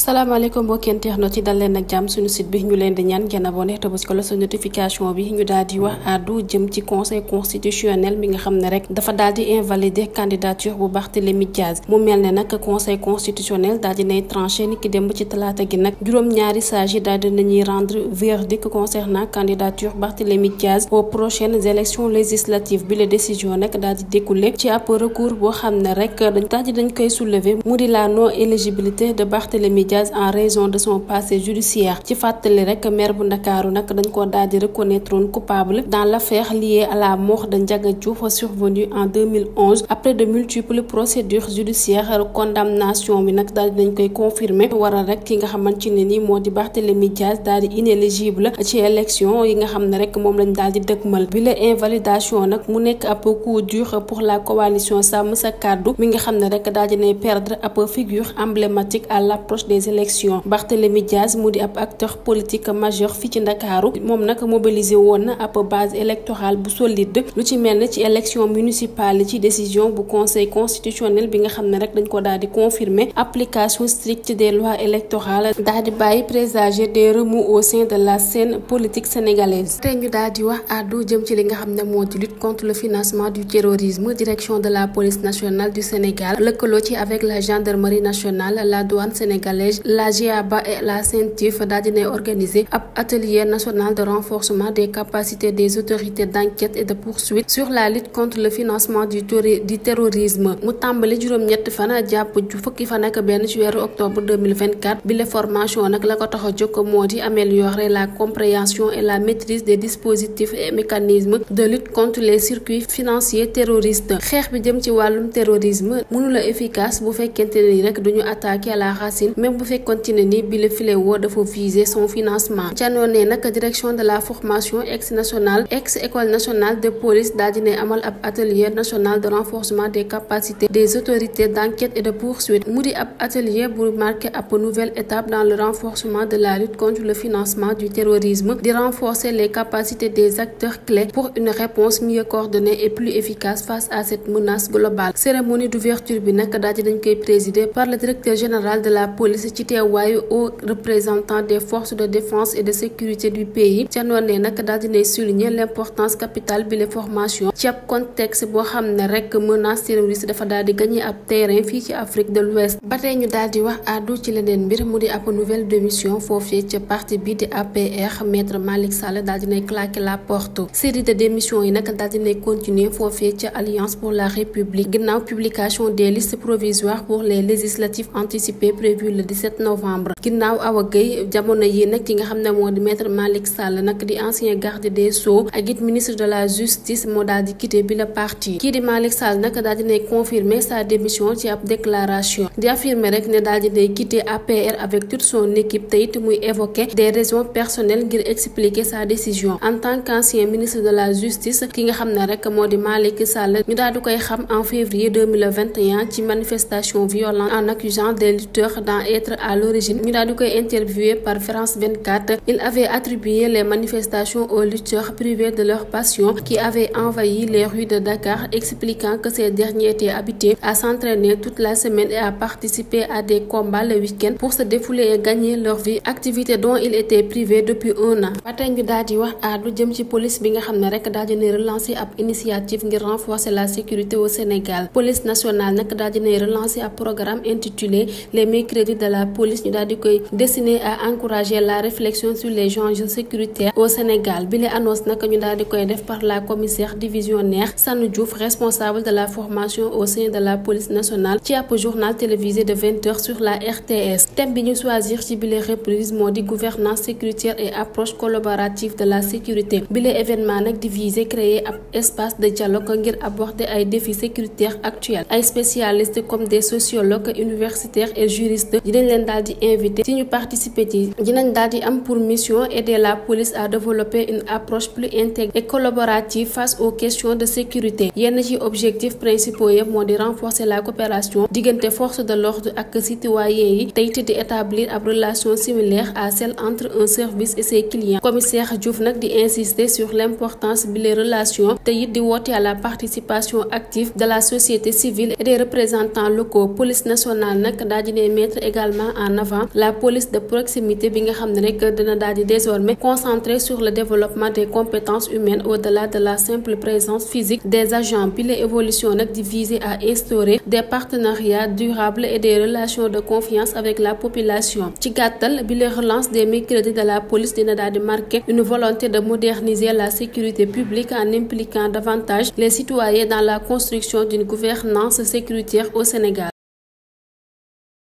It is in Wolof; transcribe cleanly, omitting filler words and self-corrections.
salaamaaleykum mbokki internet yi dal leen ak jàmm suñu site bi ñu leen di ñaan ngeen abonné te bës ko la sa notification bi ñu daal di wax àddu jëm ci conseil constitutionnel mi nga xam ne rek dafa daal di invalider candidature bu Barthélémy Dias mu mel ne nag conseil constitutionnel daal di nay tranché ni ki démb ci talaata gi nag juróom-ñaari sages yi daal di nañuy rendre verdict concernant candidature Barthélémy Dias aux prochaines élections législatives bi la décision nag daal di découlé ci ab recours boo xam ne rek dañ koy soulever mu di la non éligibilité de Barthélémy Dias en raison de son passé judiciaire ci fàttali rek maire bu Ndakaaru nag dañ ko daal di reconnaître coupable dans l'affaire liée à la mort de Ndiaga Diouf survenue en 2011 après de multiples procédures judiciaires condamnation bi nag daal di dañ koy confirmer waral rek ki nga xamante ne ni moo di Barthélémy Dias daal di inéligible ci élection yi nga xam ne rek moom lañ daal di dëgmal bi la invalidation nag mu nekk ab coup dur pour la coalition Sàmm Sa Kàddu mi nga xam ne rek daal di nay perdre ab figure emblématique à l'approche des élections. Barthélémy Dias mu di ab acteur politique majeur fii ci Ndakaaru moom nag mobilisé woon na ab base électorale bu solide lu ci mel ne ci élection municipale ci décision bu conseil constitutionnel bi nga xam ne rek dañ ko daal di confirmer application stricte des lois électorales daal di bàyyi présager des remous au sein de la scène politique sénégalaise. te ñu daal di wax àddu jëm ci li nga xam ne moo di lutte contre le financement du terrorisme direction de la police nationale du Sénégal lëkkaloo ci avec la gendarmerie nationale la douane sénégalaise la GIABA et la CENTIF daal dinay organiser ab atelier national de renforcement des capacités des autorités d'enquête et de poursuite sur la lutte contre le financement du terrorisme mu tàmbali juróom-ñett fan jàpp fukki fan ak benn ci weeru octobre 2024 bi la formation nag la ko tax a jóg moo di améliorer la compréhension et la maîtrise des dispositifs et mécanismes de lutte contre les circuits financiers terroristes xeex bi jëm ci wàllum terrorisme mënula efficace bu fekkente ni rek duñu attaquer à la racine même bu fekkontine ni bi le fléau dafa viser son financement ca noonee nag direction de la formation ex école nationale de police daal dinay amal ab atelier national de renforcement des capacités des autorités d'enquête et de poursuite mu di ab atelier bu marqué ab nouvelle étape dans le renforcement de la lutte contre le financement du terrorisme di renforcer les capacités des acteurs clés pour une réponse mieux coordonnée et plus efficace face à cette menace globale cérémonie d'ouverture bi nag daal di dañ koy présider par le directeur général de la police ci teewaayu au représentant des forces de défense et de sécurité du pays ca noonee nag daal dinay souligner l'importance capitale bi les formations ci ab contexte boo xam ne rek menace terroriste dafa daal di gagner ab terrain fii ci Afrique de l'Ouest ba tey ñu daal di wax àddu ci leneen mbir mu di ab nouvelle démission foofee ca parti bi di APR maître Malick Sall daal dinay claquer la porte série de démission yi nag daal dinay continuer foofee ca Alliance pour la République ginnaaw publication des listes provisoires pour les législatives anticipées prévues le 17 novembre ginnaaw Awa Gueye jamono yi nag ki nga xam ne moo di maître Malick Sall nag di ancien garde des Sceaux ak it ministre de la justice moo daal di quitté bi la parti kii di Malick Sall nag daal dinay confirmer sa démission ci ab déclaration di affirmer rek ne daal dinay quitté APR avec toute son équipe te it muy évoquer des raisons personnelles ngir expliquer sa décision en tant qu'ancien ministre de la justice ki nga xam ne rek moo di Malick Sall ñu daal di koy xam en février 2021 ci manifestation violente en accusant des lutteurs d'en être à l'origine ñu daal di koy interviewé par France 24 il avait attribué les manifestations aux lutteurs privés de leur passion qui avaient envahi les rues de Dakar expliquant que ces derniers étaient habitués à s'entraîner toute la semaine et à participer à des combats le week-end pour se défouler et gagner leur vie activité dont ils étaient privés depuis un an ba tey ñu daal di wax àddu jëm ci police bi nga xam ne rek daal dina relancer ab initiative ngir renforcer la sécurité au Sénégal police nationale nag daal dina relancer ab programme intitulé les mercredis de la police ñu daal di koy destiné à encourager la réflexion sur les enjeux sécuritaires au Sénégal bi la annonce nag ñu daal di koy def par la commissaire divisionnaire Sanu Diouf responsable de la formation au sein de la police nationale ci ab journal télévisé de 20h sur la RTS thème bi ñu choisir ci bile reprise moo di gouvernance sécuritaire et approche collaborative de la sécurité bile événement nag di viser créer ab espace de dialogue ngir aborder ay défis sécuritaires actuels ay spécialistes comme des sociologues universitaires et juristes dinañ leen daal di invité ci ñu participer ci dinañ daal di am pour mission aider la police à développer une approche plus intégrée et collaborative face aux questions de sécurité yenn ci objectifs principaux yëpp moo di renforcer la coopération diggante force de l'ordre ak citoyens yi tey di établir ab relation similaire à celle entre un service et ses clients commissaire Diouf nag di insister sur l'importance bi les relations te it di woote à la participation active de la société civile et des représentants locaux police nationale nag daal di mettre également également en avant la police de proximité bi nga xam ne rek dina daal di désormais concentré sur le développement des compétences humaines au-delà de la simple présence physique des agents. Bi la évolution nag di viser à instaurer des partenariats durables et des relations de confiance avec la population. Ci gàttal bi la relance des mercredis de la police dina daal di marquer une volonté de moderniser la sécurité publique en impliquant davantage les citoyens dans la construction d'une gouvernance sécuritaire au Sénégal.